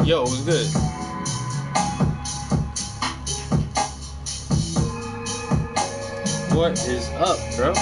Yo, it was good. What is up, bro?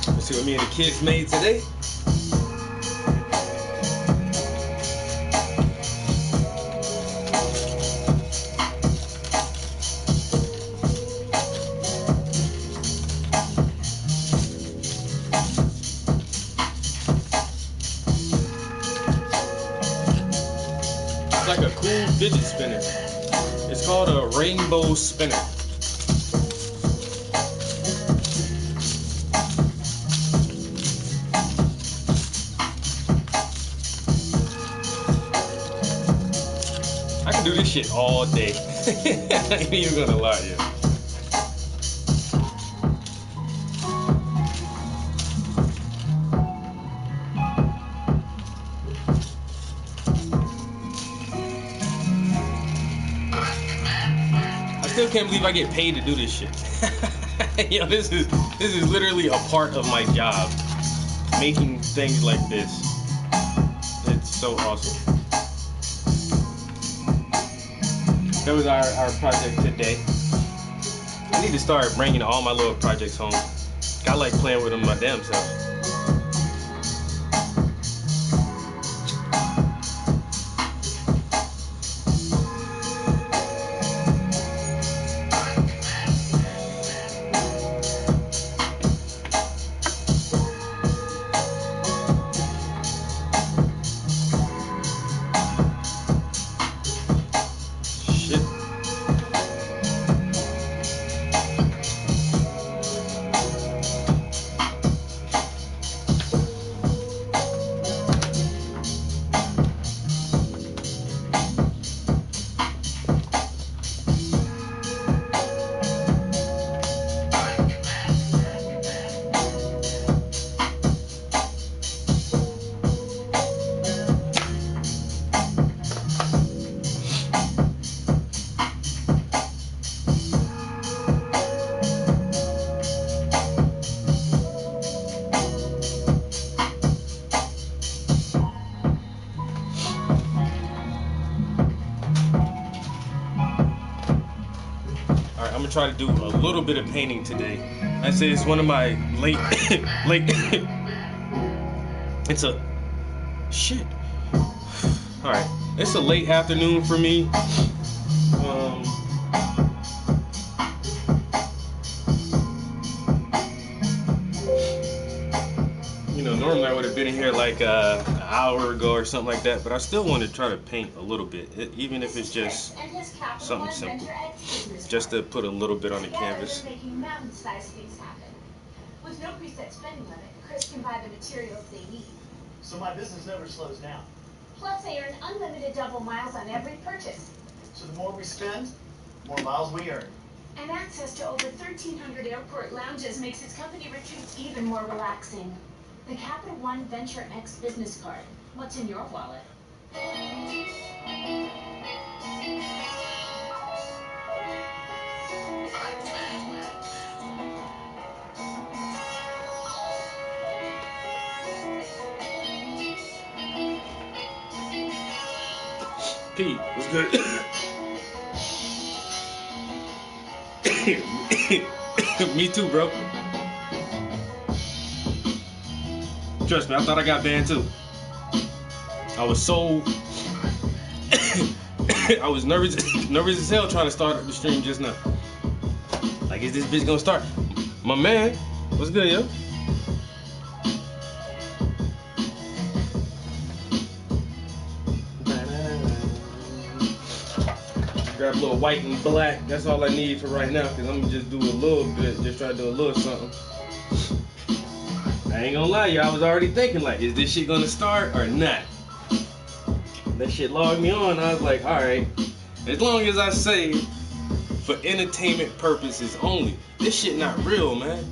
Let's see what me and the kids made today. It's like a cool fidget spinner. It's called a rainbow spinner. I can do this shit all day. I ain't even gonna lie to you. I still can't believe I get paid to do this shit. Yo, this is literally a part of my job. Making things like this. It's so awesome. That was our project today. I need to start bringing all my little projects home. I like playing with them my damn self. I'm gonna try to do a little bit of painting today. I say it's one of my late. It's a shit. All right, it's a late afternoon for me. Normally I would have been in here like an hour ago or something like that, but I still want to try to paint a little bit, even if it's just something simple, just to put a little bit on the canvas. With no preset spending limit, Chris can buy the materials they need. So my business never slows down. Plus, they earn unlimited double miles on every purchase. So the more we spend, more miles we earn. And access to over 1,300 airport lounges makes his company retreats even more relaxing. The Capital One Venture X business card. What's in your wallet? Pete, what's good? Me too, bro. Trust me, I thought I got banned too. I was so I was nervous as hell trying to start up the stream just now. Like, is this bitch gonna start? My man, what's good, yo? Grab a little white and black. That's all I need for right now, because I'm gonna just do a little bit, just try to do a little something. I ain't gonna lie, y'all, I was already thinking, like, is this shit gonna start or not? That shit logged me on. I was like, alright, as long as I say for entertainment purposes only. This shit not real, man.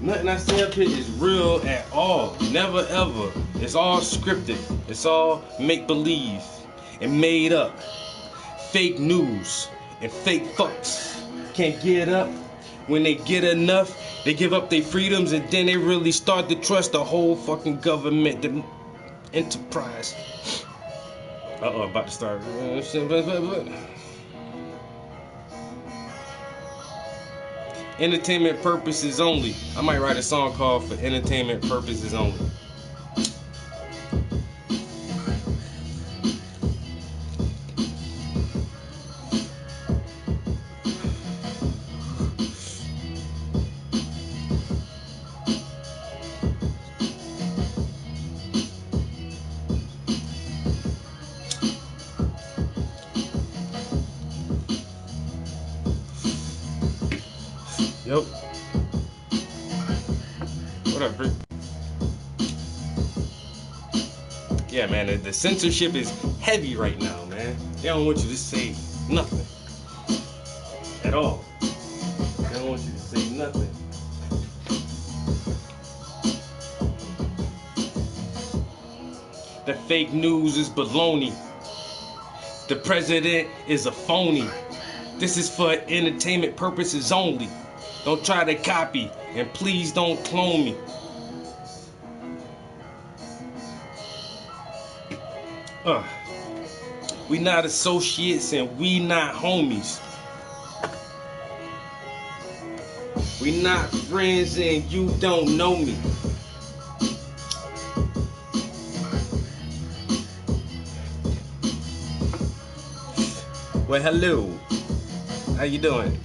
Nothing I say up here is real at all. Never ever. It's all scripted. It's all make-believe and made up. Fake news and fake fucks can't get up. When they get enough, they give up their freedoms, and then they really start to trust the whole fucking government, the enterprise. Uh-oh, I'm about to start. Entertainment purposes only. I might write a song called For Entertainment Purposes Only. Yep. What up, Rick? Yeah, man, the censorship is heavy right now, man. They don't want you to say nothing. At all. They don't want you to say nothing. The fake news is baloney. The president is a phony. This is for entertainment purposes only. Don't try to copy, and please don't clone me. We not associates and we not homies. We not friends and you don't know me. Well, hello. How you doing?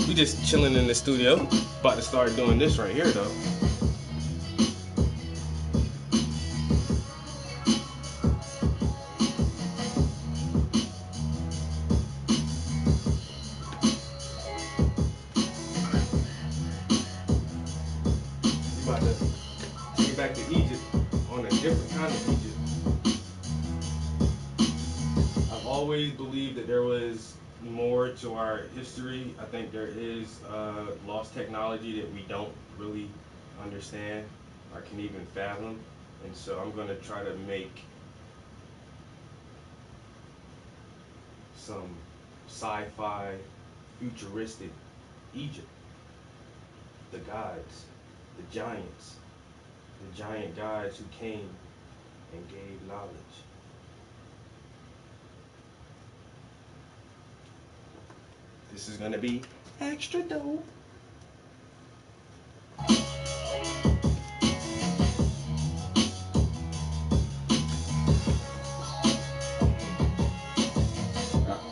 We just chilling in the studio. About to start doing this right here, though. We about to take it back to Egypt on a different kind of Egypt. I've always believed that there was more to our history. I think there is lost technology that we don't really understand or can even fathom, and so I'm going to try to make some sci-fi futuristic Egypt. The gods, the giants, the giant gods who came and gave knowledge. This is gonna be extra dope.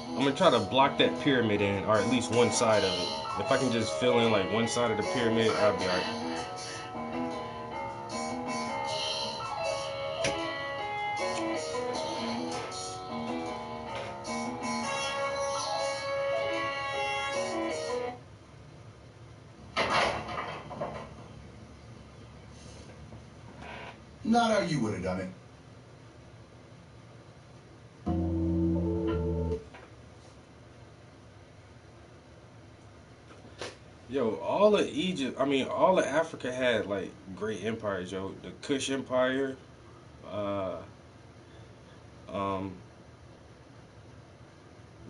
I'm gonna try to block that pyramid in, or at least one side of it. If I can just fill in like one side of the pyramid, I'll be alright. Not how you would have done it. Yo, all of Egypt, all of Africa had like great empires, yo. The Kush Empire,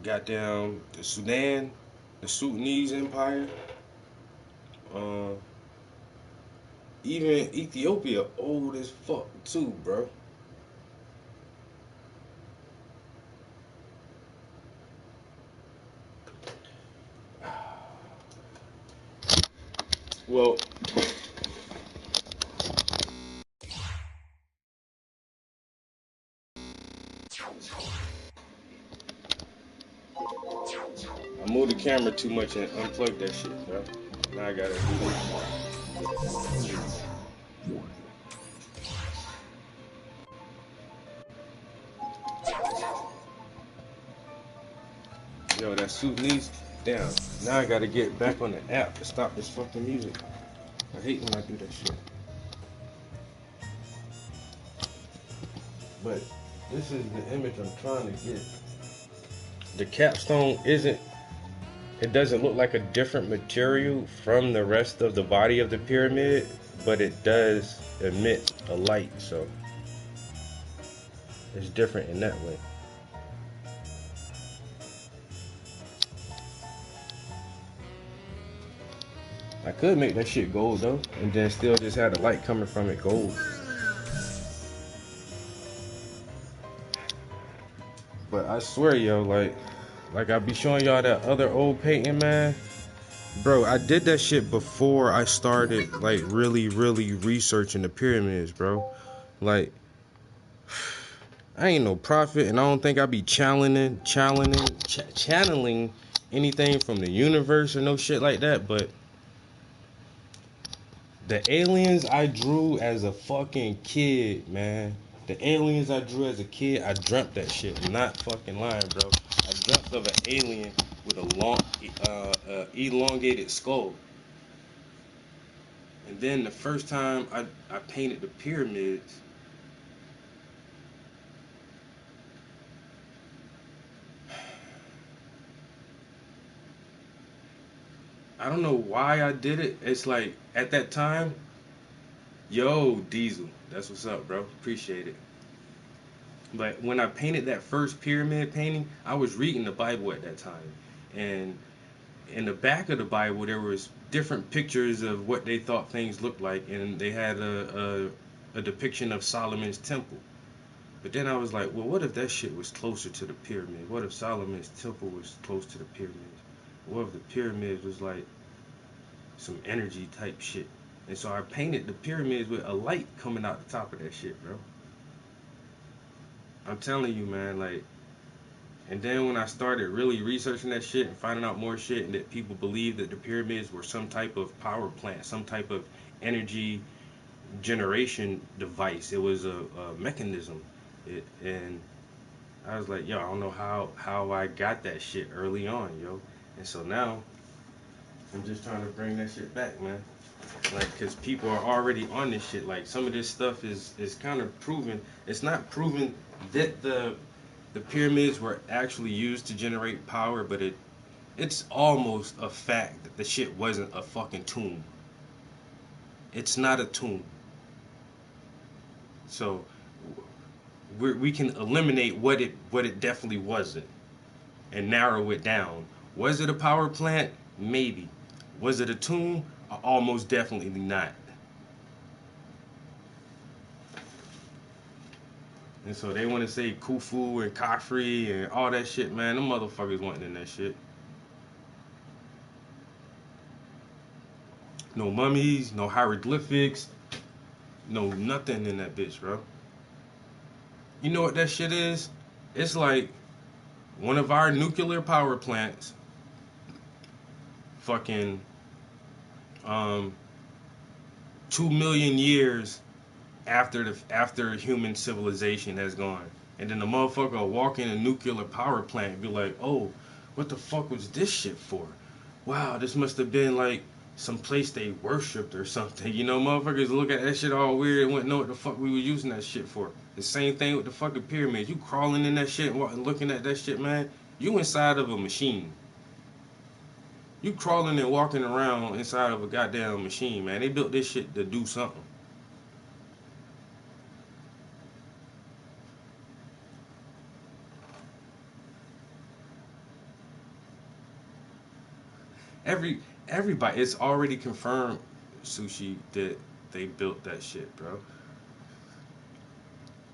goddamn the Sudan, the Sudanese Empire, even Ethiopia, old as fuck too, bro. Well, I moved the camera too much and unplugged that shit, bro. Now I gotta do this. Yo, that suit needs down. Now I gotta get back on the app to stop this fucking music. I hate when I do that shit. But this is the image I'm trying to get. The capstone isn't, it doesn't look like a different material from the rest of the body of the pyramid, but it does emit a light, so it's different in that way. I could make that shit gold though, and then still just have the light coming from it gold. But I swear, yo, like I be showing y'all that other old painting, man. Bro, I did that shit before I started, like, really researching the pyramids, bro. Like, I ain't no prophet, and I don't think I be channeling anything from the universe or no shit like that. But the aliens I drew as a fucking kid, man. The aliens I drew as a kid, I dreamt that shit. I'm not fucking lying, bro. I dreamt of an alien with a long, elongated skull. And then the first time I painted the pyramids, I don't know why I did it. It's like at that time, yo, Diesel, that's what's up, bro. Appreciate it. But when I painted that first pyramid painting, I was reading the Bible at that time, and in the back of the Bible there was different pictures of what they thought things looked like, and they had a depiction of Solomon's temple. But then I was like, well, what if that shit was closer to the pyramid? What if Solomon's temple was close to the pyramids? What if the pyramids was like some energy type shit? And so I painted the pyramids with a light coming out the top of that shit, bro. I'm telling you, man, like, and then when I started really researching that shit and finding out more shit, and that people believed that the pyramids were some type of power plant, some type of energy generation device. It was a mechanism. And I was like, yo, I don't know how I got that shit early on, yo. And so now I'm just trying to bring that shit back, man. Like, cause people are already on this shit. Like, some of this stuff is kind of proven. It's not proven that the pyramids were actually used to generate power, but it's almost a fact that the shit wasn't a fucking tomb. It's not a tomb. So we can eliminate what it definitely wasn't and narrow it down. Was it a power plant? Maybe. Was it a tomb? Almost definitely not. And so they want to say Khufu and Khafre and all that shit, man. Them motherfuckers wasn't in that shit. No mummies, no hieroglyphics, no nothing in that bitch, bro. You know what that shit is? It's like one of our nuclear power plants fucking um 2 million years after human civilization has gone. And then the motherfucker will walk in a nuclear power plant and be like, oh, what the fuck was this shit for? Wow, this must have been like some place they worshipped or something. You know, motherfuckers look at that shit all weird and wouldn't know what the fuck we were using that shit for. The same thing with the fucking pyramids. You crawling in that shit and looking at that shit, man. You inside of a machine. You crawling and walking around inside of a goddamn machine, man. They built this shit to do something. Every everybody, it's already confirmed, Sushi, that they built that shit, bro.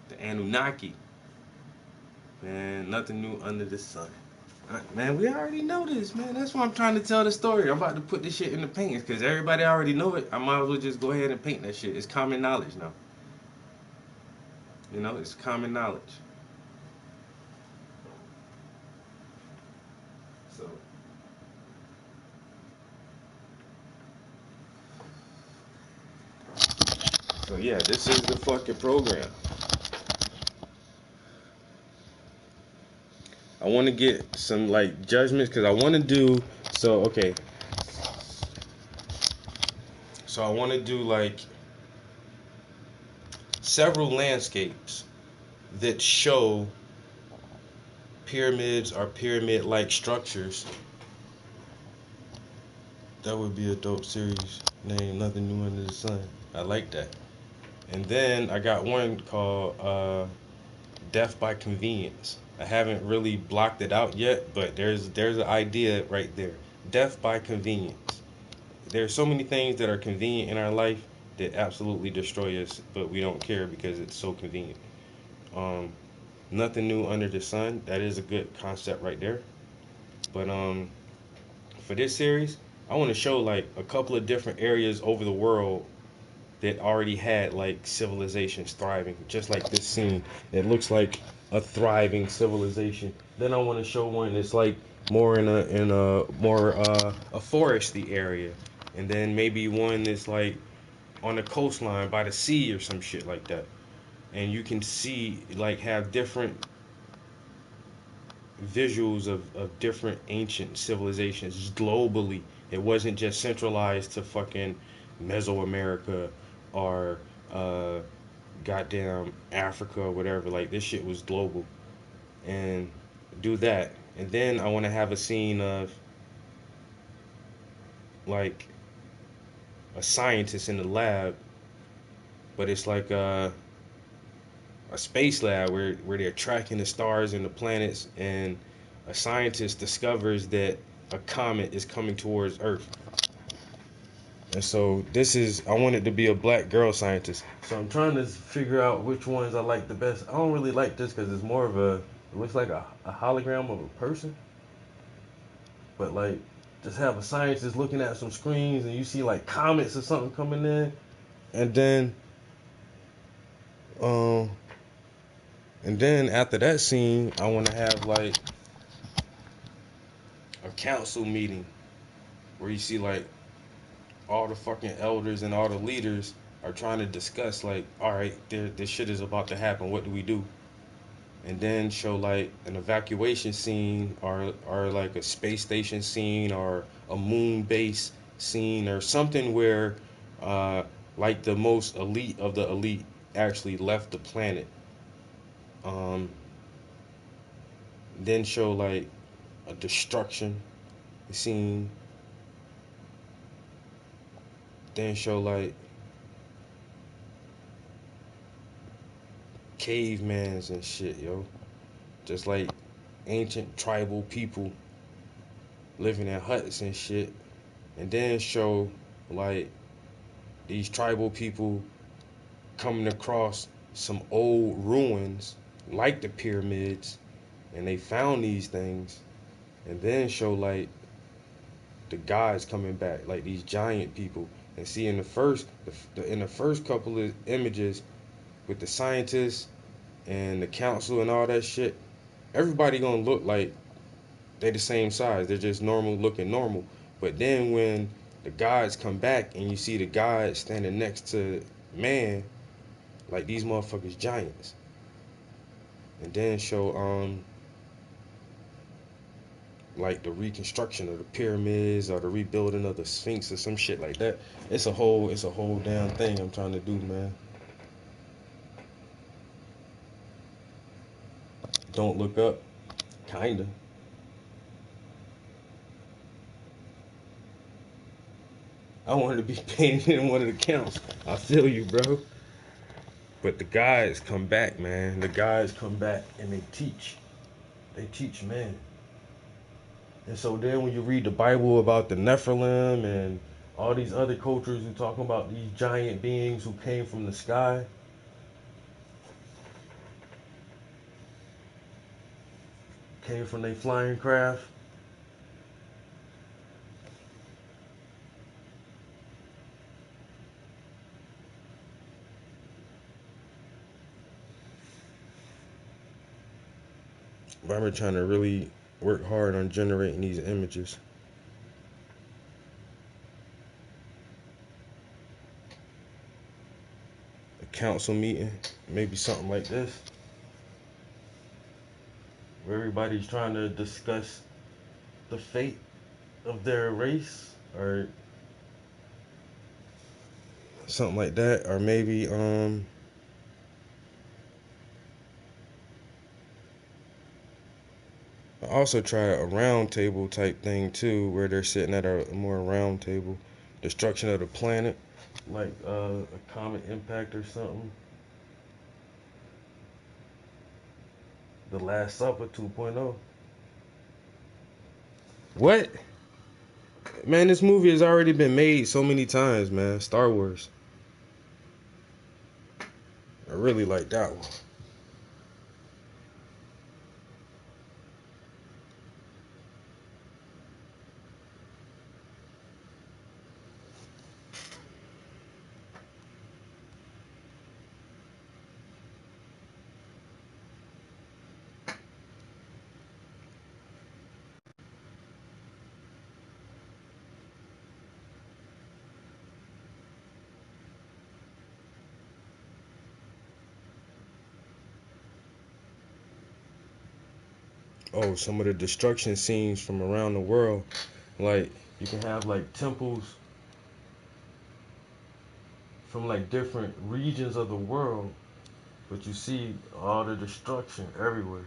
The Anunnaki, man, nothing new under the sun. Man, we already know this, man. That's why I'm trying to tell the story. I'm about to put this shit in the paintings because everybody already know it. I might as well just go ahead and paint that shit. It's common knowledge now. You know, it's common knowledge. So, so yeah, this is the fucking program. I want to get some like judgments because I want to do. So okay, so I want to do like several landscapes that show pyramids or pyramid-like structures. That would be a dope series name. Nothing new under the sun. I like that. And then I got one called Death by Convenience. I haven't really blocked it out yet, but there's an idea right there. Death by convenience. There's so many things that are convenient in our life that absolutely destroy us, but we don't care because it's so convenient. Um, Nothing new under the sun. That is a good concept right there. But for this series, I want to show like a couple of different areas over the world that already had like civilizations thriving, just like this scene. It looks like a thriving civilization. Then I want to show one that's like more in a more a foresty area, and then maybe one that's like on the coastline by the sea or some shit like that. And you can see like have different visuals of different ancient civilizations globally. It wasn't just centralized to fucking Mesoamerica or uh, goddamn Africa or whatever. Like this shit was global. And do that. And then I want to have a scene of like a scientist in the lab, but it's like a space lab where they're tracking the stars and the planets, and a scientist discovers that a comet is coming towards Earth. And so this is, I want it to be a black girl scientist. So I'm trying to figure out which ones I like the best. I don't really like this because it's more of a, it looks like a hologram of a person. But like, just have a scientist looking at some screens and you see like comets or something coming in. And then, um, and then after that scene, I want to have like a council meeting where you see like all the fucking elders and all the leaders are trying to discuss like, all right, this shit is about to happen. What do we do? And then show like an evacuation scene or like a space station scene or a moon base scene or something where like the most elite of the elite actually left the planet. Um, then show like a destruction scene. Then show like cavemans and shit, yo. Just like ancient tribal people living in huts and shit. And then show like these tribal people coming across some old ruins like the pyramids, and they found these things. And then show like the gods coming back, like these giant people. And see in the first couple of images with the scientists and the council and all that shit, everybody gonna look like they the same size. They're just normal looking normal. But then when the gods come back and you see the gods standing next to man, like these motherfuckers giants. And then show like the reconstruction of the pyramids or the rebuilding of the Sphinx or some shit like that. It's a whole damn thing I'm trying to do, man. Don't look up, kinda. I wanted to be painted in one of the counts. I feel you, bro. But the guys come back, man. The guys come back and they teach. They teach man. And so then when you read the Bible about the Nephilim and all these other cultures who talking about these giant beings who came from the sky, came from their flying craft. But I've been trying to really work hard on generating these images. A council meeting, maybe something like this, where everybody's trying to discuss the fate of their race or something like that. Or maybe I also try a round table type thing too, where they're sitting at a more round table. Destruction of the planet, like a comet impact or something. The Last Supper 2.0. What? Man, this movie has already been made so many times, man. Star Wars. I really like that one. Oh, some of the destruction scenes from around the world. Like, you can have like temples from like different regions of the world, but you see all the destruction everywhere.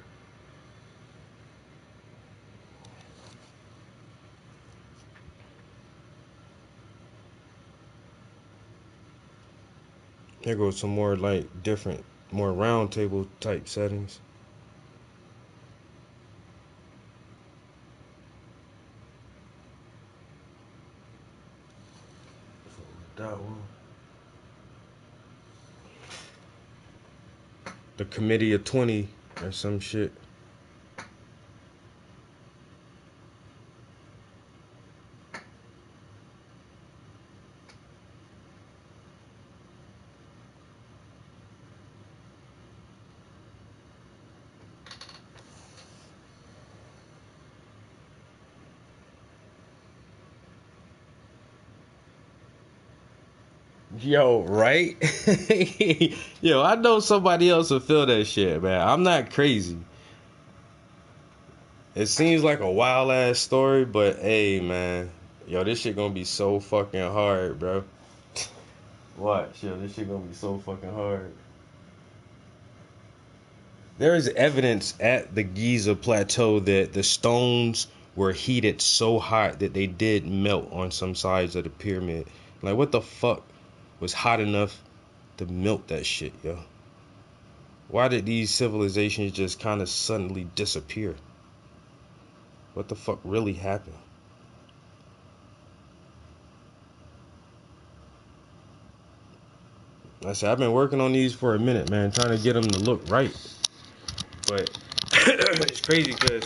Here goes some more like different, more round table type settings. That one. The Committee of 20 or some shit. Yo, right? Yo, I know somebody else will feel that shit, man. I'm not crazy. It seems like a wild ass story, but hey, man. Yo, this shit gonna be so fucking hard, bro. Watch, yo, this shit gonna be so fucking hard. There is evidence at the Giza Plateau that the stones were heated so hot that they did melt on some sides of the pyramid. Like, what the fuck was hot enough to melt that shit, yo? Why did these civilizations just kind of suddenly disappear? What the fuck really happened? I said, I've been working on these for a minute, man, trying to get them to look right. But it's crazy because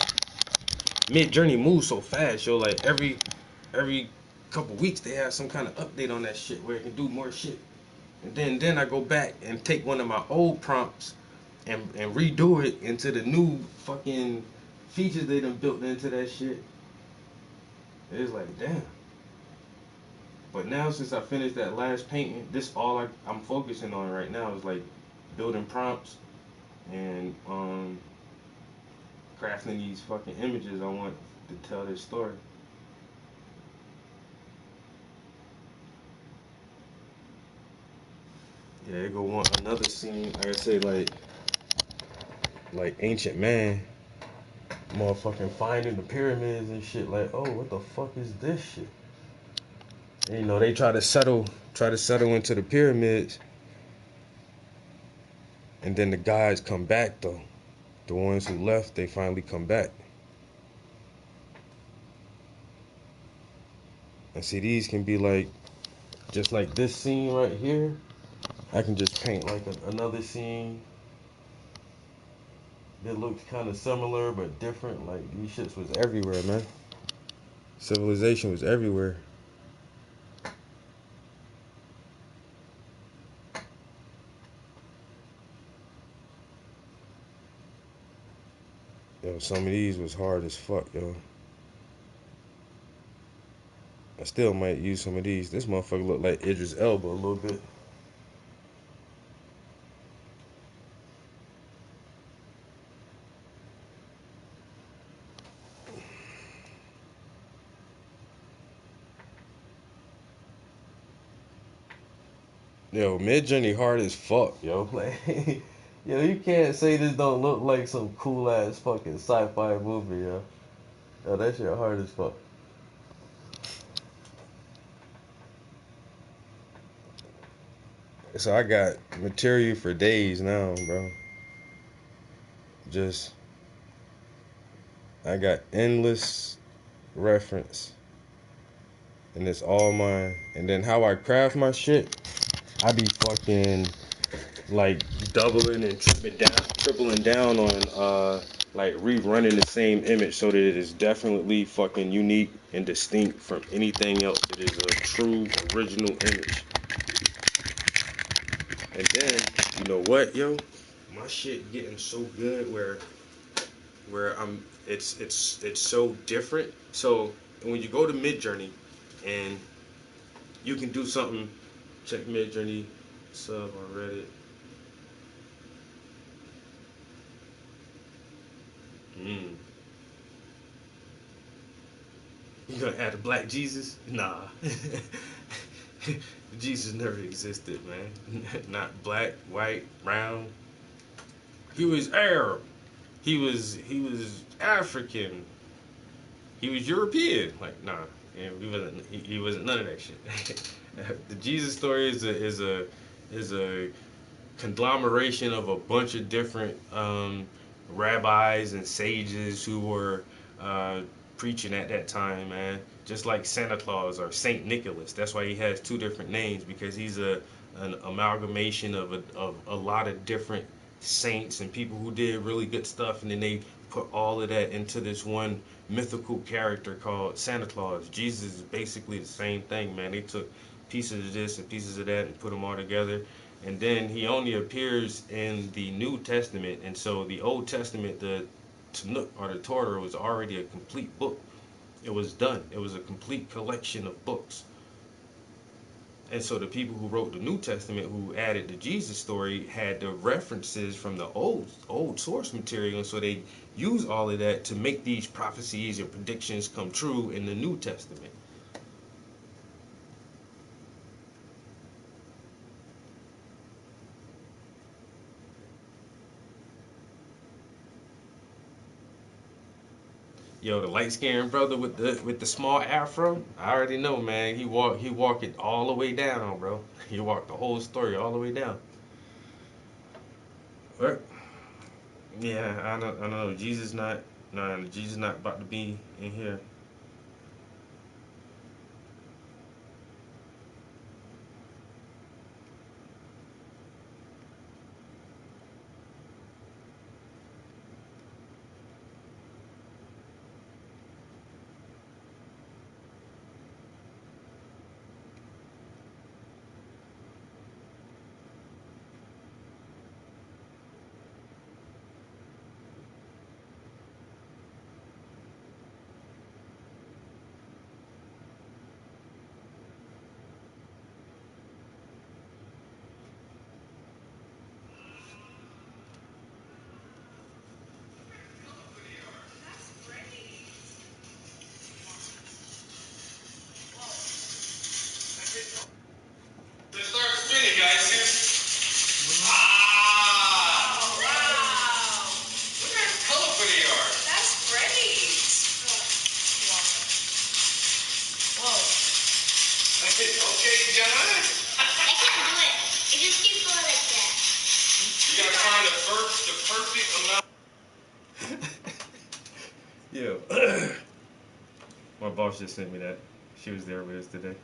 Mid-Journey moves so fast, yo. Like every couple weeks they have some kind of update on that shit where it can do more shit. And then I go back and take one of my old prompts and redo it into the new fucking features they done built into that shit. It's like, damn. But now since I finished that last painting, this all I'm focusing on right now is like building prompts and crafting these fucking images I want to tell this story. Yeah, it go want another scene. Like I say, like ancient man, motherfucking finding the pyramids and shit. Like, oh, what the fuck is this shit? And, you know, they try to settle into the pyramids, and then the guys come back though. The ones who left, they finally come back. And see, these can be like, just like this scene right here. I can just paint like another scene. that looks kind of similar but different. Like these shits was everywhere, man. Civilization was everywhere. Yo, some of these was hard as fuck, yo. I still might use some of these. This motherfucker look like Idris Elba a little bit. Yo, Midjourney hard as fuck, yo. Like, yo, you can't say this don't look like some cool ass fucking sci-fi movie, yo. Yo, that shit hard as fuck. So I got material for days now, bro. Just I got endless reference, and it's all mine. And then how I craft my shit, I be fucking like doubling and tripling down on like rerunning the same image so that it is definitely fucking unique and distinct from anything else. It is a true original image. And then you know what, yo, my shit getting so good where I'm it's so different. So when you go to Midjourney and you can do something, check Midjourney sub on Reddit. Mm. You gonna add a black Jesus? Nah. Jesus never existed, man. Not black, white, brown. He was Arab. He was African. He was European. Like nah, yeah, he wasn't none of that shit. The Jesus story is a conglomeration of a bunch of different rabbis and sages who were uh, preaching at that time, man. Just like Santa Claus or Saint Nicholas. That's why he has two different names because he's an amalgamation of a lot of different saints and people who did really good stuff, and then they put all of that into this one mythical character called Santa Claus. Jesus is basically the same thing, man. They took pieces of this and pieces of that and put them all together, and then he only appears in the New Testament, and so the Old Testament, the Tanakh or the Torah, was already a complete book. It was done. It was a complete collection of books. And so the people who wrote the New Testament, who added the Jesus story, had the references from the old source material, and so they use all of that to make these prophecies and predictions come true in the New Testament. Yo, the light skinned brother with the small afro, I already know, man. He walk it all the way down, bro. He walked the whole story all the way down. What? Yeah, I know. Jesus not about to be in here. Let's start spinning, guys. Ah! Wow! Look how colorful they are. That's great. Whoa. Okay, John. I can't do it. It just keeps going like that. You gotta find the perfect amount. Yeah. My boss just sent me that. She was there with us today.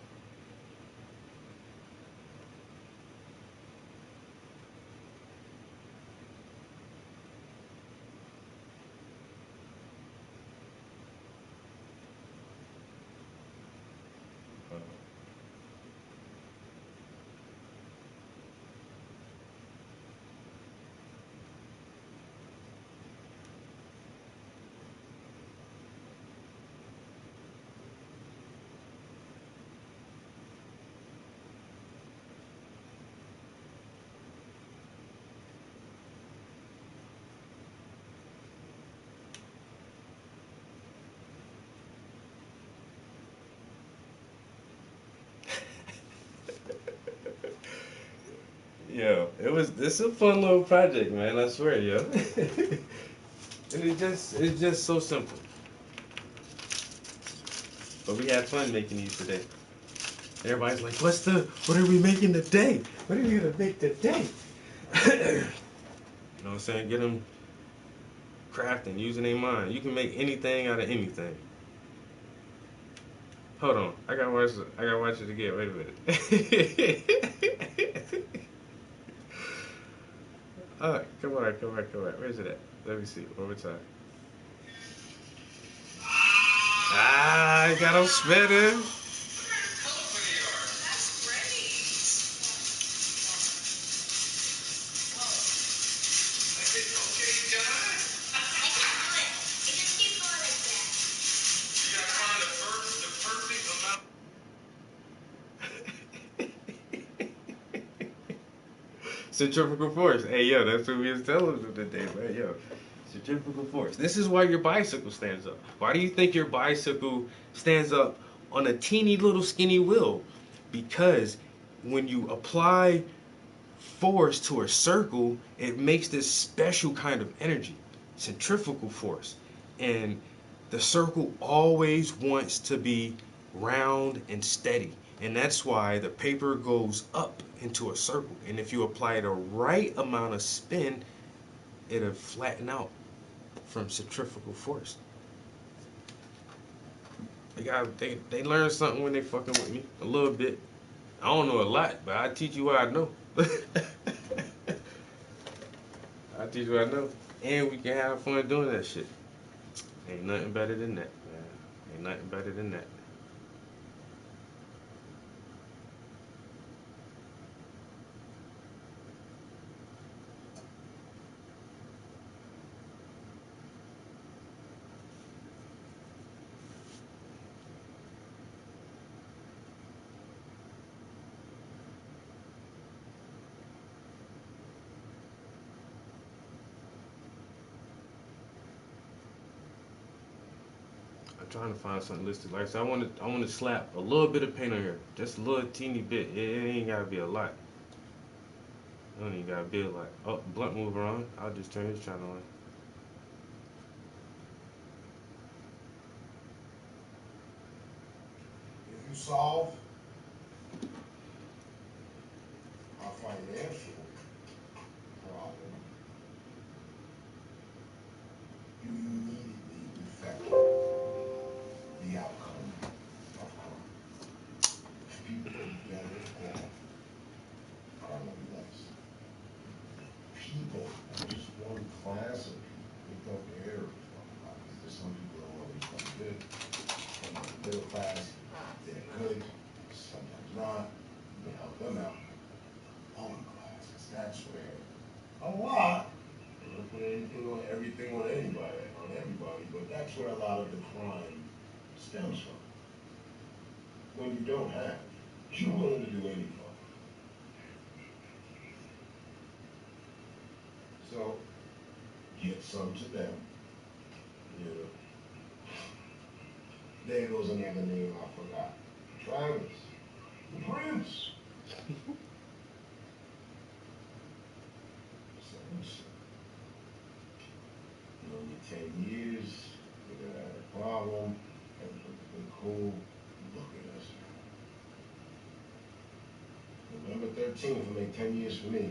Yo, it's a fun little project, man. I swear, yo. And it's just so simple. But we had fun making these today. Everybody's like, what are we making today? What are we gonna make today? You know what I'm saying? Get them crafting, using their mind. You can make anything out of anything. Hold on, I gotta watch it again. Wait a minute. Alright, come on. Where's it at? Let me see. One more time. I got them spinning. Centrifugal force. Hey, yo, that's what we was telling them today, man. Yo, centrifugal force. This is why your bicycle stands up. Why do you think your bicycle stands up on a teeny little skinny wheel? Because when you apply force to a circle, it makes this special kind of energy, centrifugal force. And the circle always wants to be round and steady. And that's why the paper goes up into a circle. And if you apply the right amount of spin, it'll flatten out from centrifugal force. They learn something when they fucking with me. A little bit. I don't know a lot, but I teach you what I know. I teach you what I know. And we can have fun doing that shit. Ain't nothing better than that, man. Ain't nothing better than that. I'm trying to find something listed. Like, so I want to slap a little bit of paint on here, just a little teeny bit. It ain't gotta be a lot. It don't even gotta be a lot. Oh, blunt mover on. I'll just turn his channel on. If you solve a financial problem, you immediately affect the outcome of crime. People are better off, crime will be less. People are just one class of people who don't care about it. There's some people that want to become good, some of the middle class, they're good, sometimes not, you help them out. Lower classes, that's where a lot, I'm not put anything on everything on everybody, but that's where a lot of the crime stems from. When you don't have, you're willing to do anything. So, get some to them, you know. There goes another name I forgot. Travis, the Prince. So, you know, in 10 years, we're gonna have a problem, everything's been cool, look at us now. November 13th will make 10 years for me.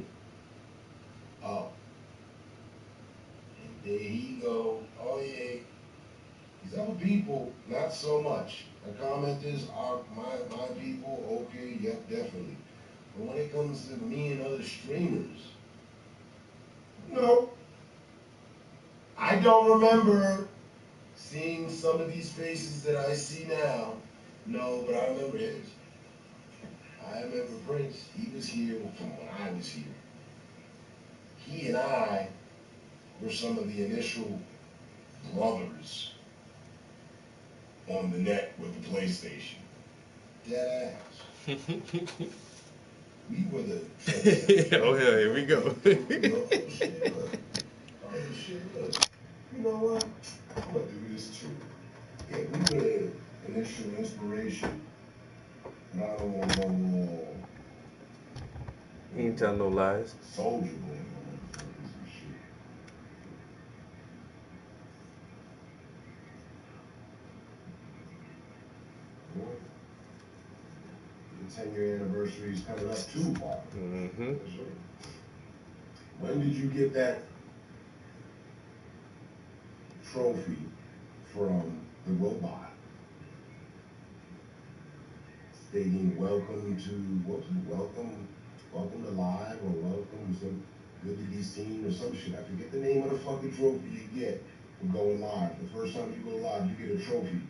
Oh. And there he go, oh yeah. These other people, not so much. The commenters are my people, okay, yep, definitely. But when it comes to me and other streamers, no. I don't remember seeing some of these faces that I see now. No, but I remember his. I remember Prince. He was here from when I was here. He and I were some of the initial brothers on the net with the PlayStation. Dead ass. We were the Oh hell, here we go. oh shit, look. Oh shit, look. You know what? I'm gonna do this too. Yeah, we were the initial inspiration. Not on He ain't tell no lies. Soldier Boy on some shit. Boy, the 10-year anniversary is coming up too, Parker. Mm-hmm. Yes, sir. When did you get that trophy from the robot? Stating welcome to, what was it? Welcome to live, or welcome some good to be seen, or some shit. I forget the name of the fucking trophy you get for going live. The first time you go live, you get a trophy.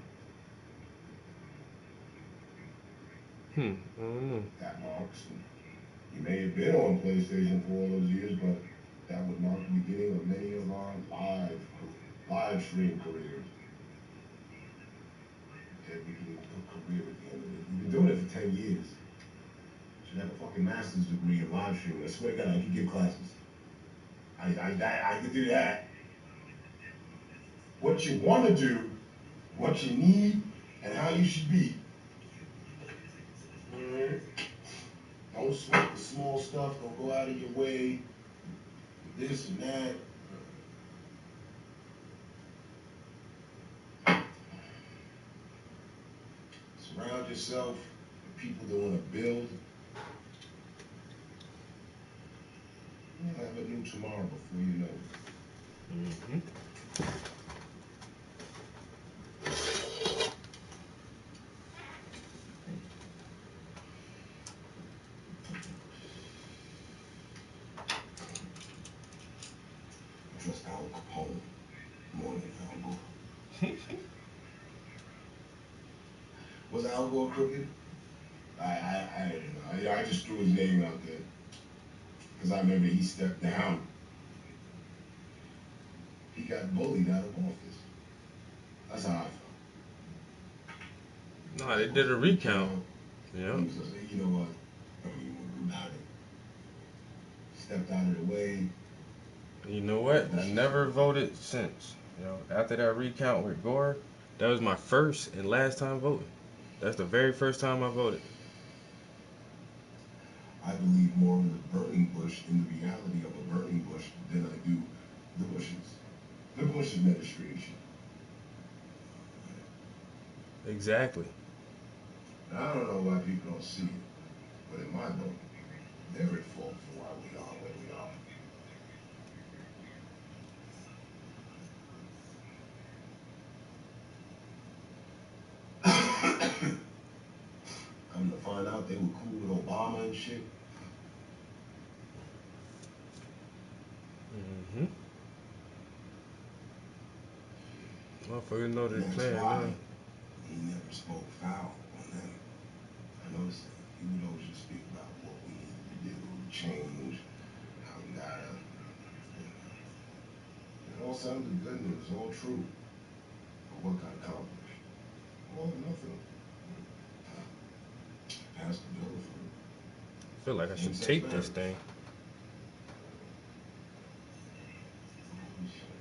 I don't know. That marks. You may have been on PlayStation for all those years, but that would mark the beginning of many of our live stream careers. Yeah, we can put career at the end of it. You've been doing it for 10 years. You should have a fucking master's degree in live streaming. I swear to God, I could give classes. I could do that. What you want to do, what you need, and how you should be. Alright? Don't sweat the small stuff. Don't go out of your way. This and that. Surround yourself with people that want to build. You'll have a new tomorrow before you know it. Mm-hmm. Trust Al Capone. Morning, Al Gore. Was Al Gore crooked? I don't know. I just threw his name out there. Because I remember he stepped down. He got bullied out of office. That's how I felt. No, they did a recount. Yeah. He was just like, you know what? I don't even want to do about it. Stepped out of the way. You know what? I never voted since. You know, after that recount with Gore, that was my first and last time voting. That's the very first time I voted. I believe more in the burning bush, in the reality of a burning bush, than I do the bushes. The Bush administration. Exactly. I don't know why people don't see it, but in my book, they're at fault for why we are where we are. Come to find out they were cool with Obama and shit. Mm-hmm. Motherfuckers know they're That's playing why now. he never spoke foul on them. I noticed that. He would always just speak about what we need to do, change, how we gotta, it all sounded good and it was all true. But what got accomplished? All or nothing. Passed the bill for I feel like I should same-sex tape this marriage. thing. Holy shit.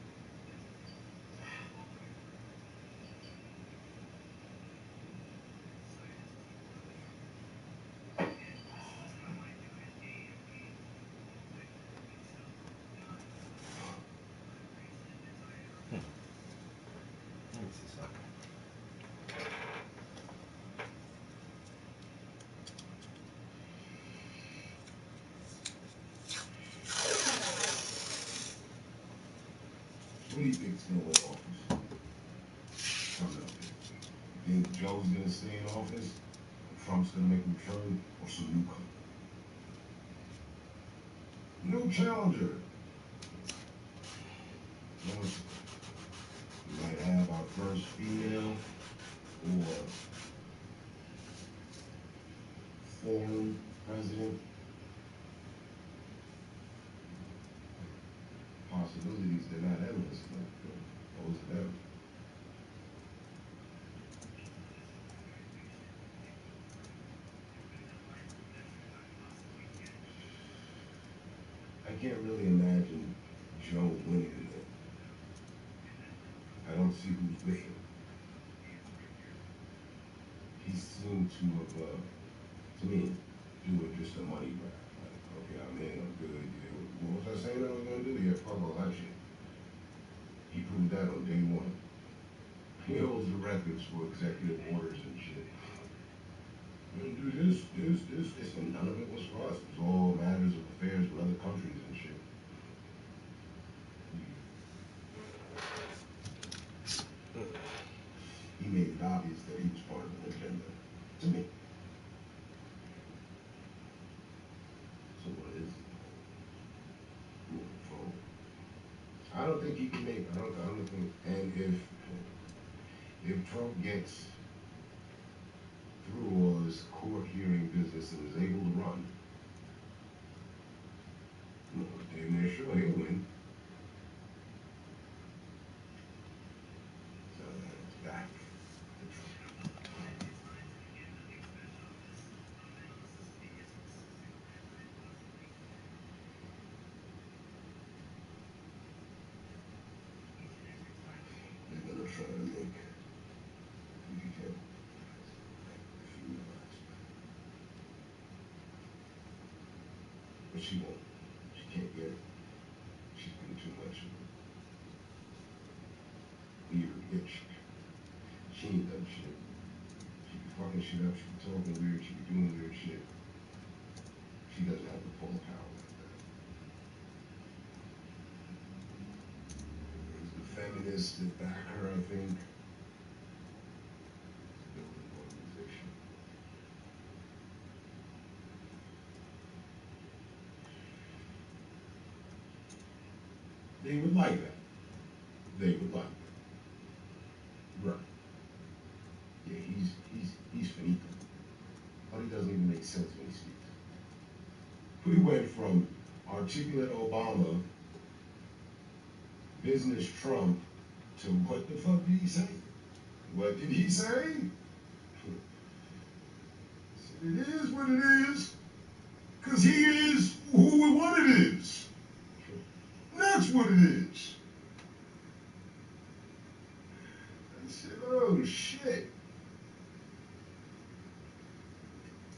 Let me see something. Who do you think's gonna win office? Coming up here. You think Joe's gonna stay in office? Or Trump's gonna make a return? Or some newcomer? New challenger. We might have our first female or foreign president. Possibilities, they're not endless, but those are them. I can't really imagine Joe winning it. I don't see who's with him. He seemed to have, to me, do it just a money grab. Like, Yeah, man, I'm good. Yeah. What was I saying I was gonna do? Yeah, fuck all that shit. He proved that on day one. He holds the records for executive orders and shit. We'll do this, and none of it was for us. It was all matters of affairs with other countries and shit. He made it obvious that he was part of an agenda. To me. So what is it? Moving forward. I don't think he can make. I don't think. And if Trump gets through all this court hearing business and is able to run, damn near sure he'll win. So it's back to Trump. They're gonna try to make him but she won't. She can't get it. She's doing too much. Weird bitch. She ain't done shit. She be fucking shit up. She be talking weird. She be doing weird shit. She doesn't have the full power like that. There's the feminists that back her, I think. Building organization. They would like that. They would like that. Right. Yeah, he's finito. But he doesn't even make sense when he speaks. We went from articulate Obama, business Trump, to what the fuck did he say? What did he say? It is what it is, because he is who we want it is. That's what it is. I said, oh shit.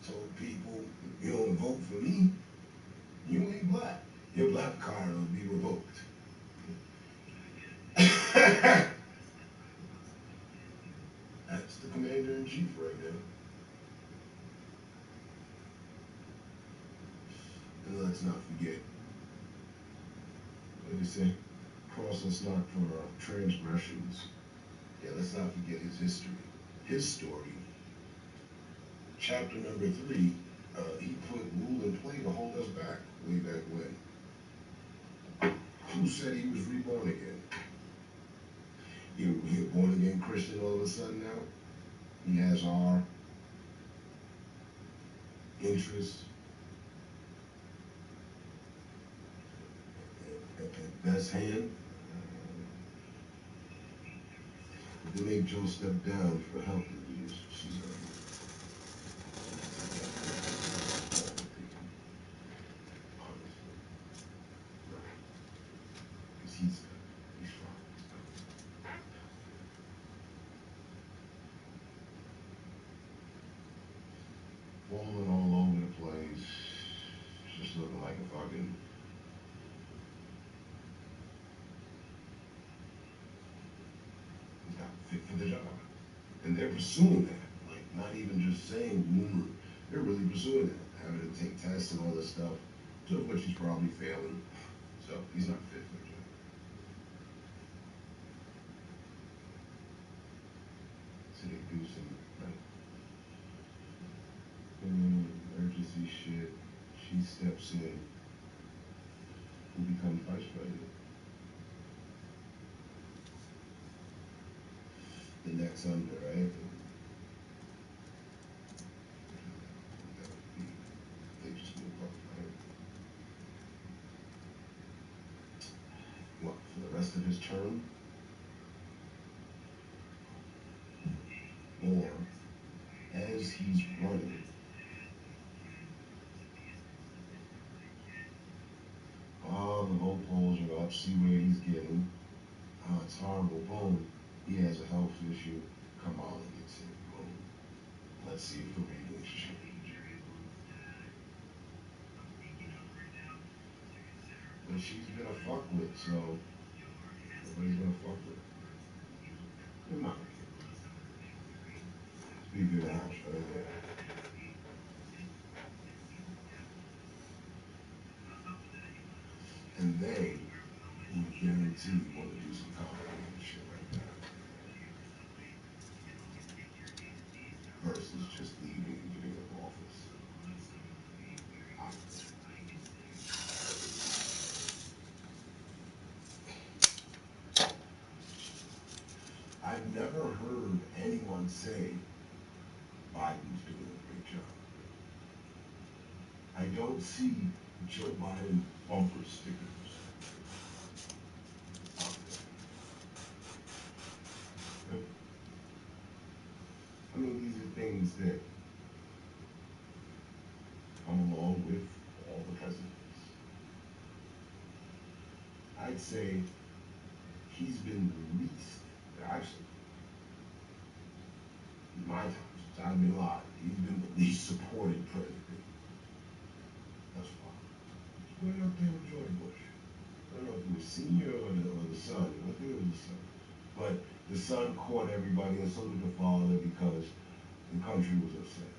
Told people, if you don't vote for me, you ain't black. Your black card will be revoked. That's the commander-in-chief right now. And let's not forget, what do they say? Cross us not for our transgressions. Yeah, let's not forget his history. His story. Chapter number 3, he put rule in play to hold us back way back when. Who said he was reborn again? He a born again Christian all of a sudden now? He has our interests at best hand. They make Joe step down for health reviews. She's he's fine. Falling all over the place. Just looking like a fucking he's not fit for the job. And they're pursuing that. Like not even just saying rumor. They're really pursuing that. Having to take tests and all this stuff. To which he's probably failing. So he's not fit for the job. So they do some like emergency shit. She steps in. Who becomes vice president? The next under, right? They just move up, right? What, for the rest of his term? Or, as he's running, oh, the vote polls are up, see where he's getting. Oh, it's horrible, boom. He has a health issue. Kamala gets it, boom. Let's see if the ratings change. and she's been a fuck with, so nobody's gonna fuck with her. Come on. Speaking of house, and they would guarantee want to do some complicated shit like that versus just leaving and getting in office. I've never heard anyone say Biden's doing a great job. I don't see Joe Biden bumper stickers out there. I mean, these are things that come along with all the presidents. I'd say he's been the least, actually, in my time, since I've been alive, he's been the least supported president thus far. Way up there with George Bush. I don't know if it was senior or the son. I think it was the son. But the son caught everybody, and so did the father, because the country was upset.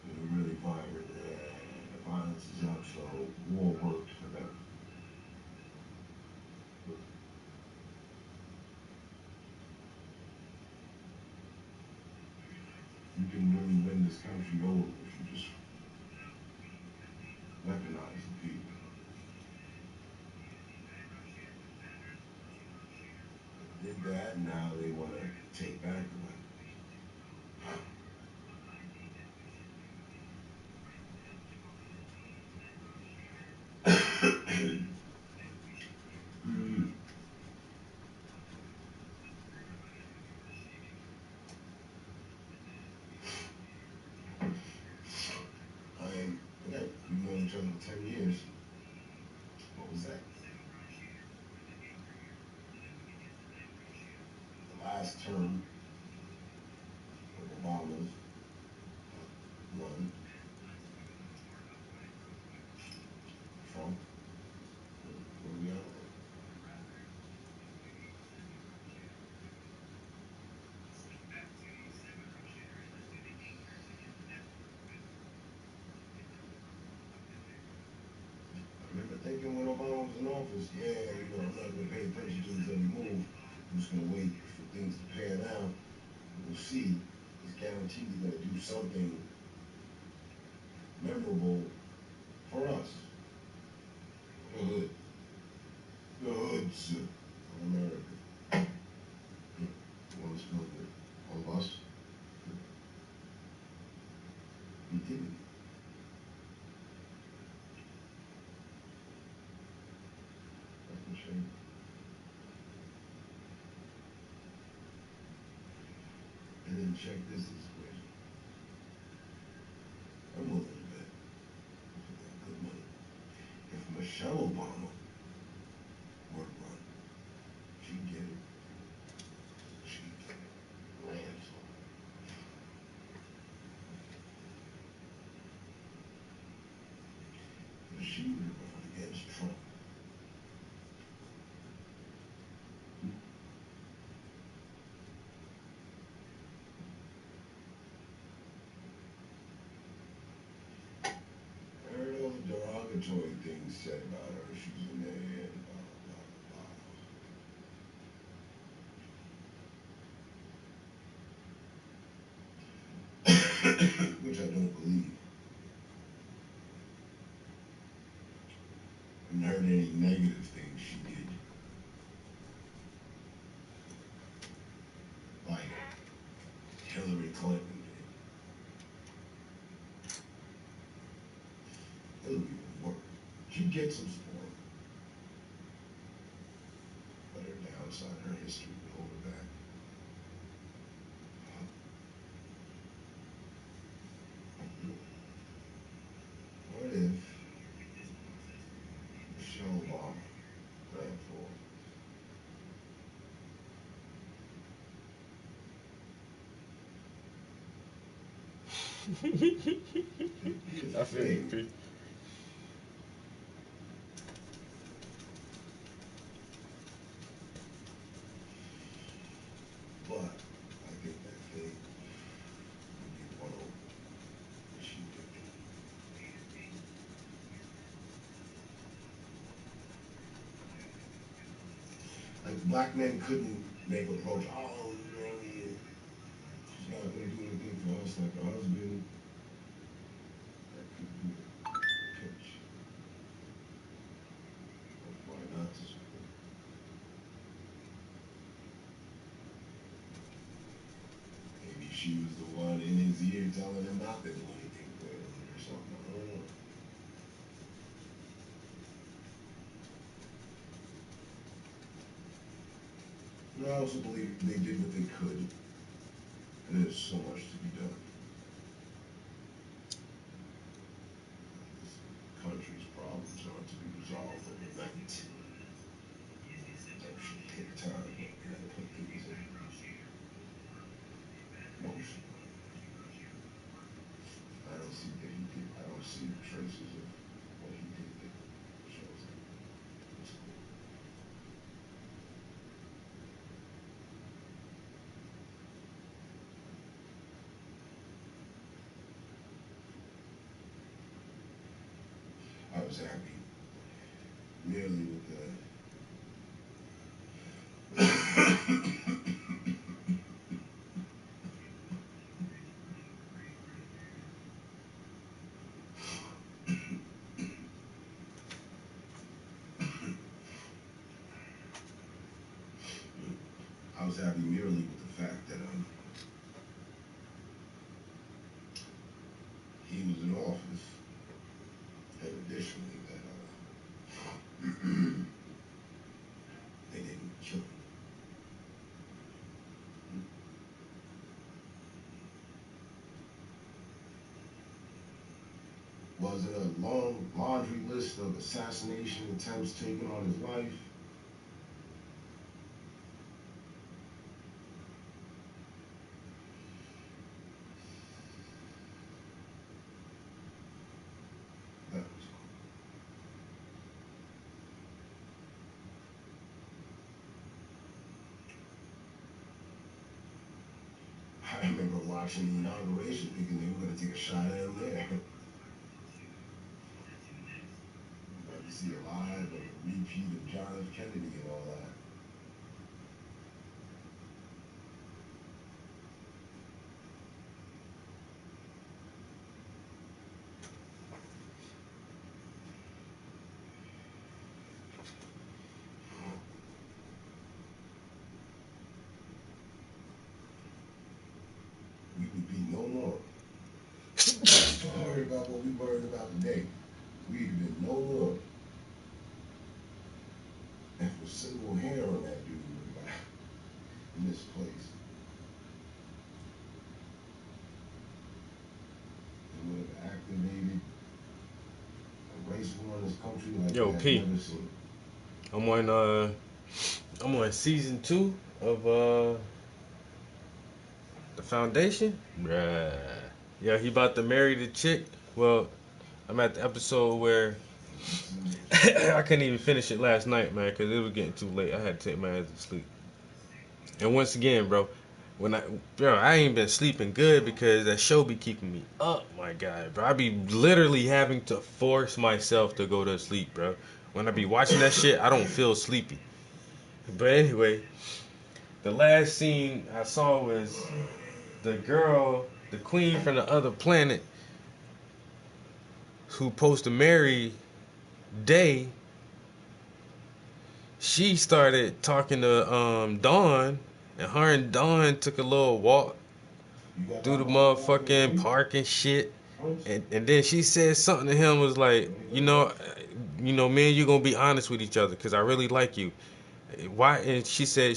They were really vibrant. The violence is up, so war worked for them. You can really win this country over if you just weaponize the people. Did that, now they want to take back the weapons. We've known each other for 10 years. What was that? The last term of Obama's run. Trump. Where we at? I remember thinking when Obama was in office, I'm not going to pay attention to his every move. I'm just going to wait for things to pan out. We'll see. He's guaranteed he's going to do something memorable for us. The hood. The hoods of America. One spilled it on bus. He didn't. That's a shame. And then check this equation. I'm willing to bet good money. If Michelle Obama were to run, she'd get it. She'd get it. Landslide. If she were to run against Trump, I heard all the derogatory things said about her. She's a man, blah, blah, blah. Which I don't believe. I haven't heard any negative things she did. Like Hillary Clinton did. Hillary would work. She'd get some support. But her downside, her history would hold her back. What if Michelle Obama ran for I feel you, P. black men couldn't make approach. Oh, you know, she's not gonna do anything for us like a husband. That could be a pitch. Why not? Maybe she was the one in his ear telling him not to do anything for him or something. I don't know. But I also believe they did what they could, and there's so much to be done. This country's problems aren't to be resolved overnight. That should take time. You gotta put things in motion. I don't see that he did. I don't see the traces of what he did that shows that. It's cool. I was happy merely with the I was happy merely with the fact that he was in office, and additionally that they didn't kill him. Was it a long laundry list of assassination attempts taken on his life? That was cool. I remember watching the inauguration thinking they were going to take a shot at him there. About to see a live or a repeat of John F. Kennedy and all that. We would be no more worried about what we worried about today. We'd have been no more. And for a single hair on that dude in this place, it would have activated a race war in this country like Yo, I've P. never seen. I'm on season 2 of The Foundation. Bruh. Yeah, he about to marry the chick. Well, I'm at the episode where I couldn't even finish it last night, man, because it was getting too late. I had to take my ass to sleep. And once again, bro, I ain't been sleeping good because that show be keeping me up, my guy, bro. I be literally having to force myself to go to sleep, bro. When I be watching that shit, I don't feel sleepy. But anyway, the last scene I saw was the girl, the queen from the other planet, who supposed to marry Day. She started talking to Dawn, and her and Dawn took a little walk through the motherfucking park and shit. And then she said something to him, was like, me and you gonna be honest with each other because I really like you. Why? And she said,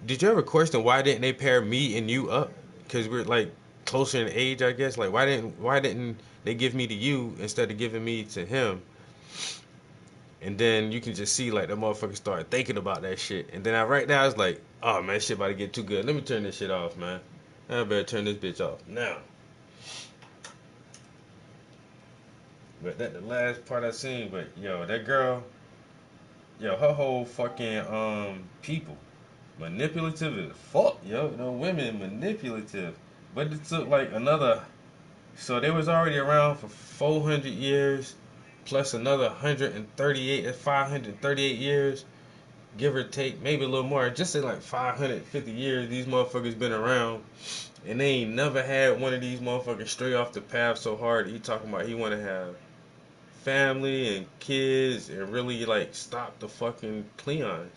did you ever question why didn't they pair me and you up? Because we're like closer in age, I guess. Like why didn't they give me to you instead of giving me to him? And then you can just see like the motherfucker start thinking about that shit. And then right now I was like, oh man, shit about to get too good. Let me turn this shit off, man. I better turn this bitch off now. But that the last part I seen. But yo, that girl, her whole fucking people manipulative as fuck, yo. No, women manipulative. But it took like another. So they was already around for 400 years, plus another 538 years. give or take, maybe a little more. Just in like 550 years, these motherfuckers been around, and they ain't never had one of these motherfuckers stray off the path so hard. He talking about he want to have family and kids and really like stop the fucking Cleons.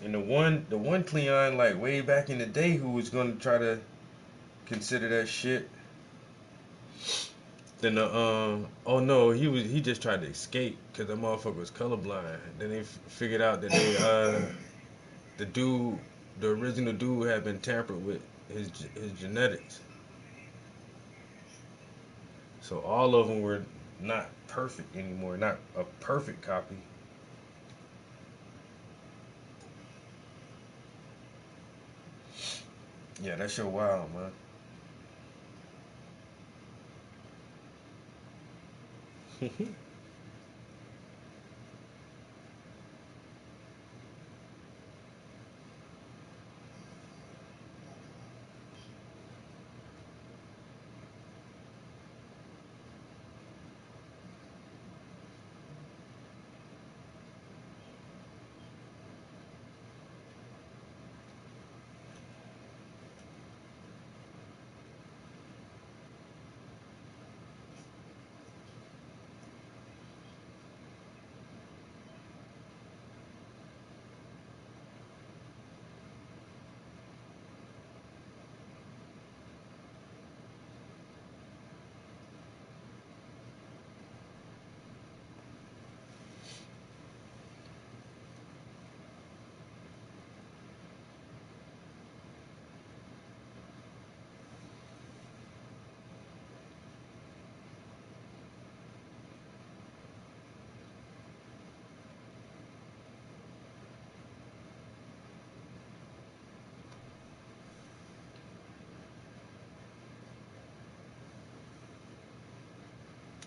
And the one Cleon like way back in the day who was gonna try to consider that shit. Then the oh no, he just tried to escape because the motherfucker was colorblind. Then they figured out that the dude, the original dude, had been tampered with his genetics. So all of them were not perfect anymore, not a perfect copy. Yeah, that shit wild, man.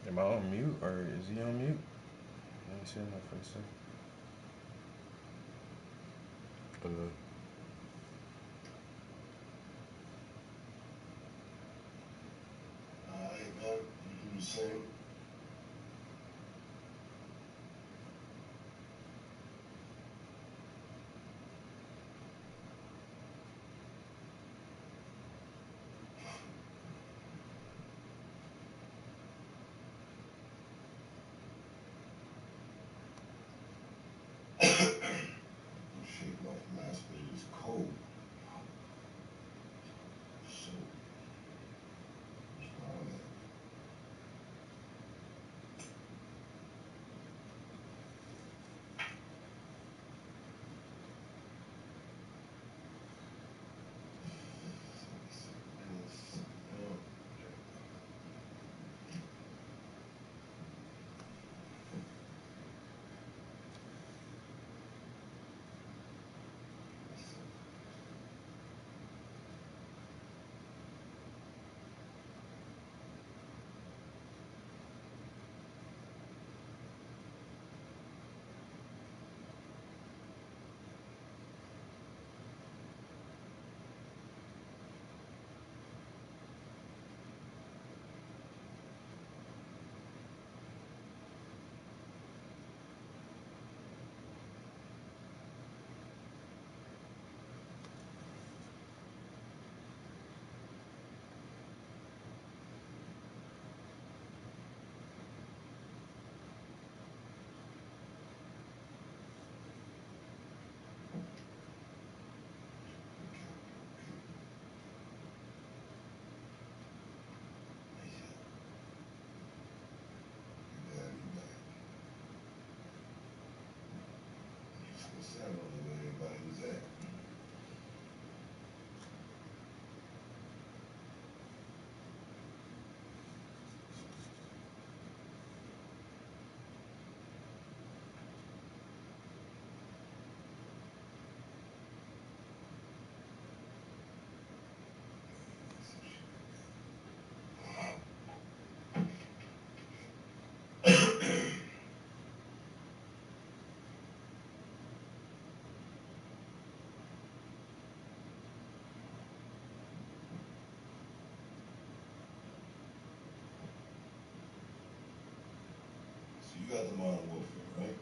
Am I on mute or is he on mute? Let me see my first second. Alright, man. You do the same. Shake my last bit is cold. So, what's wrong with You got the Modern Warfare, right?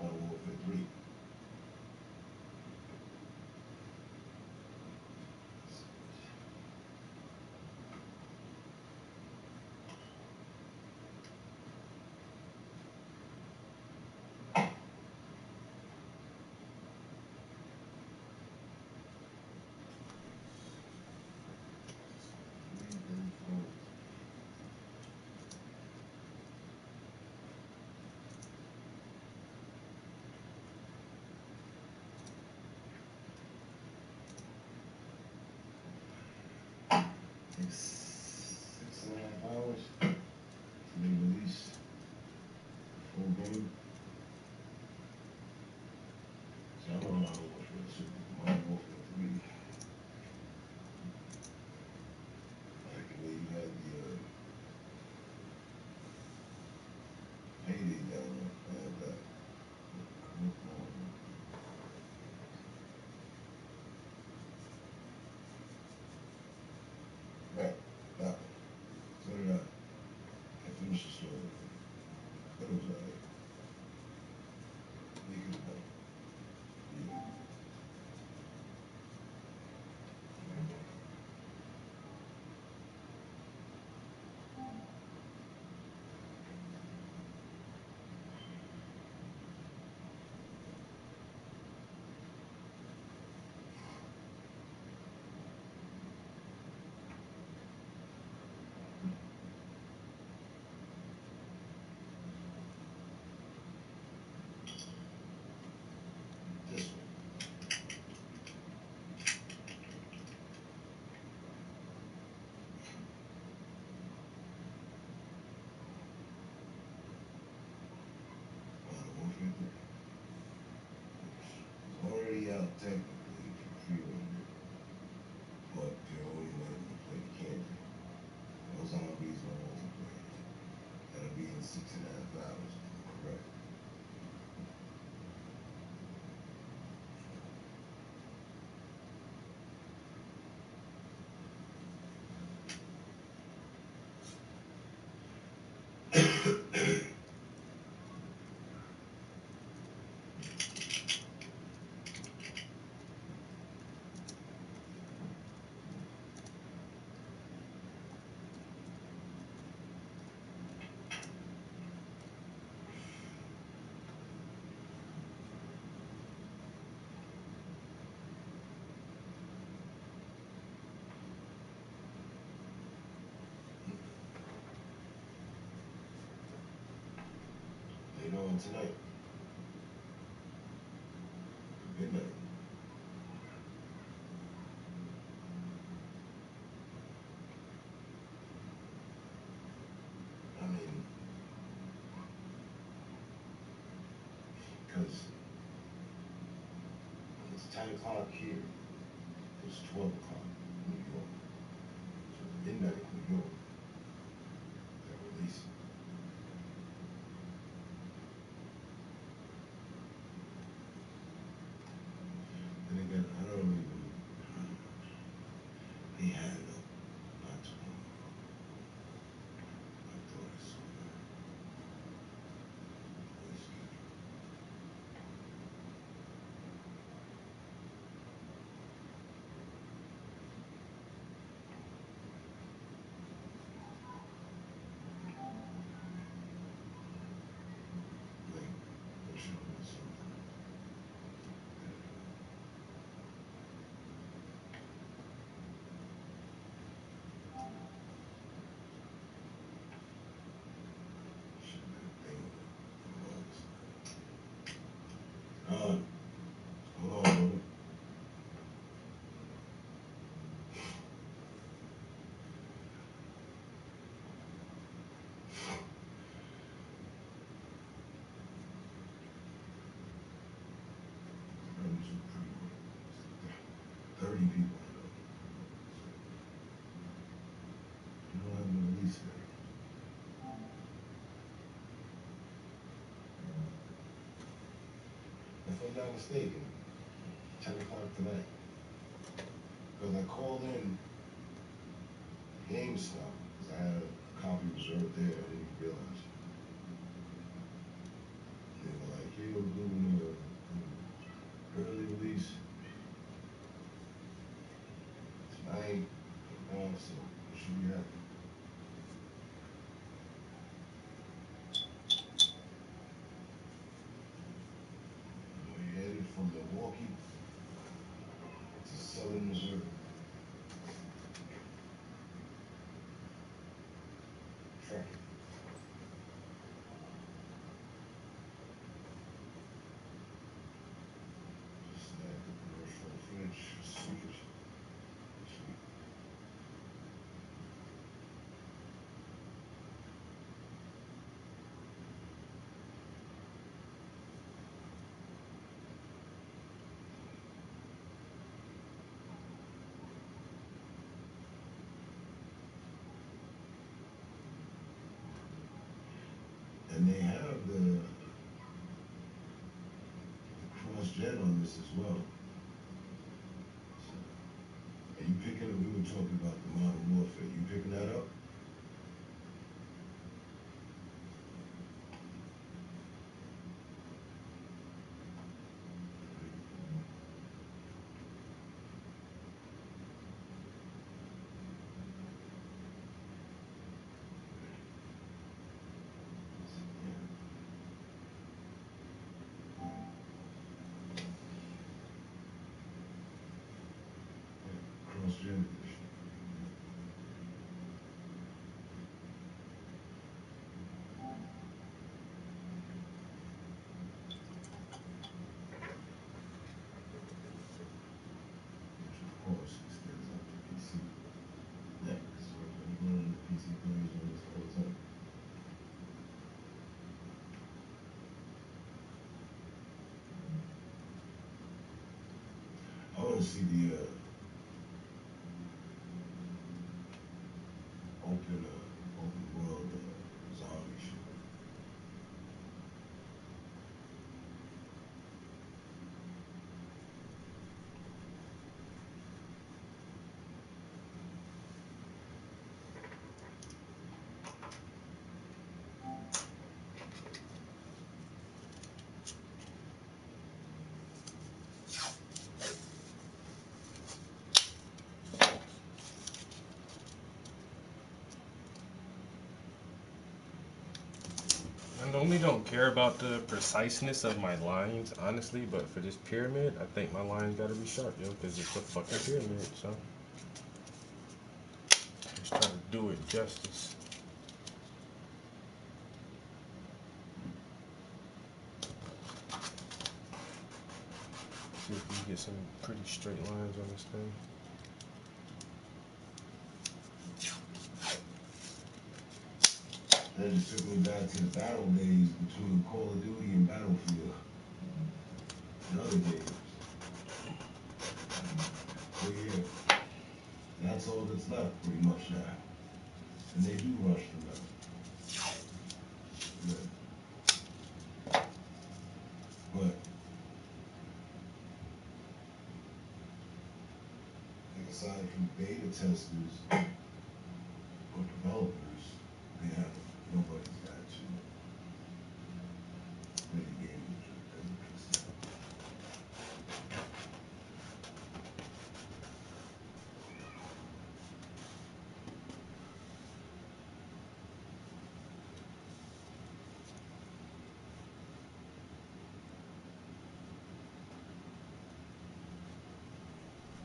Modern Warfare 3. Takes 6.5 hours to be released. Full game. So I'm on Modern Warfare 2. Modern Warfare 3. Like the way you had the payday down there. I had that. Right. That one. So did I. I finished the story. But it was alright. They could have done. Yeah. This one. Modern Warfare 3. It's already out technically if you pre-ordered it, but you're only letting you play the campaign. No zombies, no multiplayer. That'll be in 6.5 hours. Correct. Later on tonight. Midnight. I mean, because it's 10 o'clock here. It's 12 o'clock in New York. So midnight in New York. They're releasing. I'm not mistaken, 10 o'clock tonight. Because I called in GameStop because I had a copy reserved there. I didn't realize. They were like, "Yeah, we're doing an early release tonight, so it should be happening." We're headed from Milwaukee to Southern Missouri. Traffic. Just the commercial fridge speakers. Sweet. And they have the cross-gen on this as well. So, are you picking it? We were talking about the Modern Warfare. You picking that up? Cross-gen edition. Which of course extends out to PC. Yeah, so I'm running the PC players on this all the time. I want to see the open world zombie shit. I normally don't care about the preciseness of my lines, honestly, but for this pyramid, I think my lines gotta be sharp, yo, because it's a fucking pyramid, so. Let's try to do it justice. See if we can get some pretty straight lines on this thing. That just took me back to the battle days between Call of Duty and Battlefield. And other games. So yeah, that's all that's left pretty much now. And they do rush them now. Yeah. But like aside from beta testers or developers, they have nobody's got to play the game as a PC.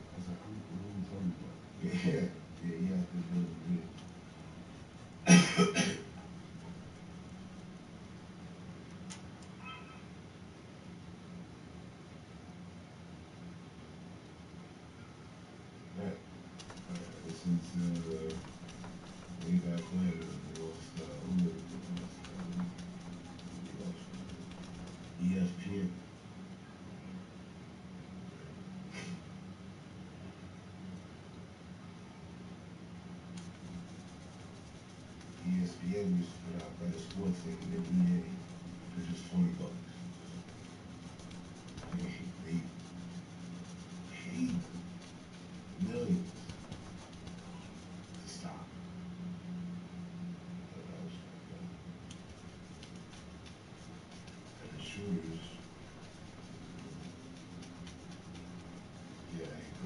I was like, what are you talking about? Yeah, you have to build a bit. Right. This is way back when it was who was ESPN. ESPN used to put out better sports than EA for just $20. You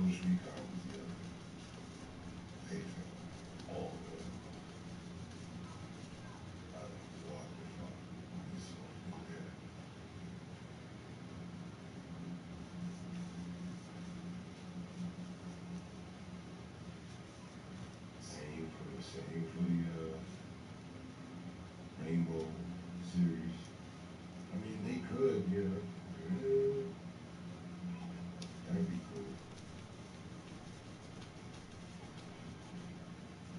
Ghost Recon was the other. They fell all the way. I don't know what the fuck. This one there. Same for the Rainbow series. I mean, they could, you know. Yeah, that'd be cool.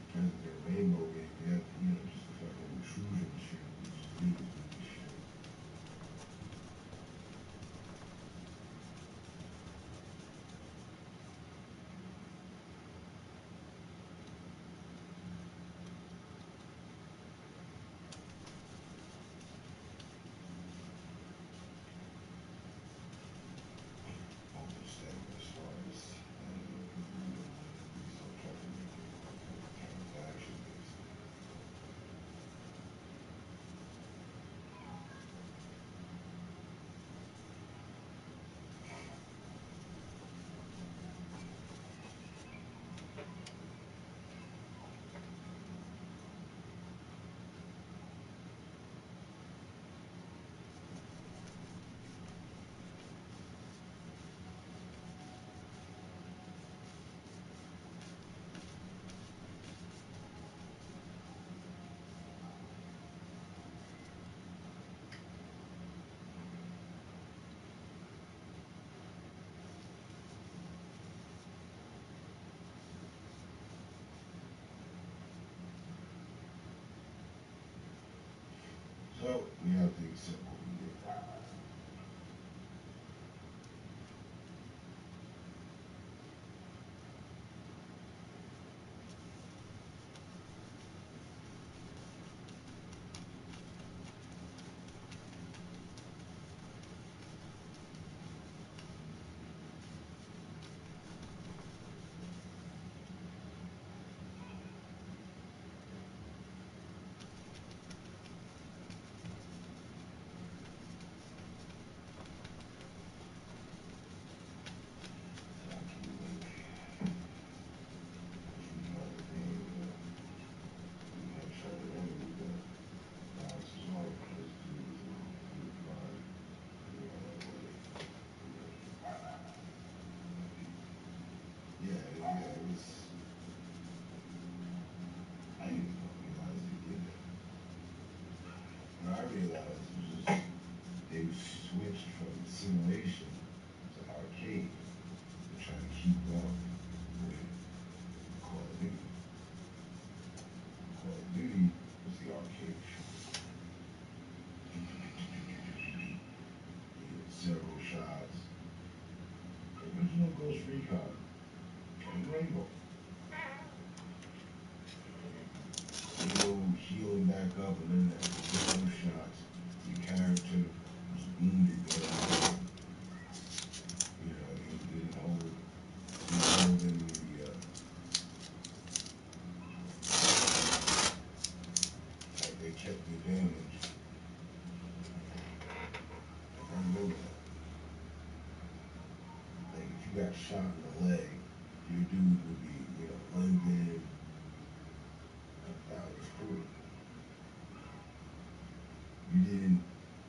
Because the Rainbow game, you have, you know, just a fucking intrusion shit, which is really good shit. Understand as far as, so try to make it transaction based. So we have to accept what we get. Yeah, it was. I didn't even realize they did that. What I realized was just they switched from simulation to arcade to try to keep up with Call of Duty. Call of Duty was the arcade shooter. You get several shots. Original Ghost Recon and Rainbow. You know, healing back up and then that those shots, your character was wounded there. You know, he didn't hold any of the like they kept the advantage. I remember that. Like if you got shot in the leg, your dude would be, you know, limping. That was cool. You didn't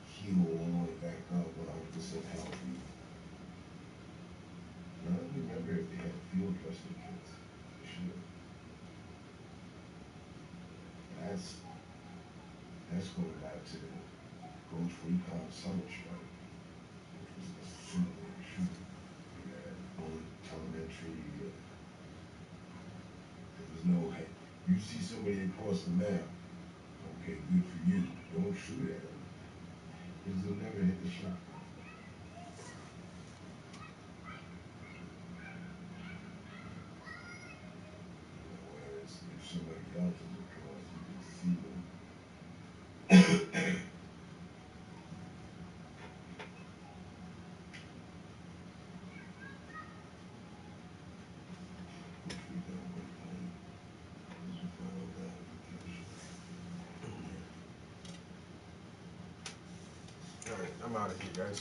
heal all the way back up 100% healthy. And I don't remember if they had field dressing kits. They should. That's going back to Ghost Recon Summer Strike, which was a simulator shooter. You had bullet telemetry. There was no, hey, you see somebody across the map, okay, good for you. Don't shoot at them, because they'll never hit the shot. Whereas if somebody else is across, you can see them. Which we don't want to play. This is final gratification. All right, I'm out of here, guys.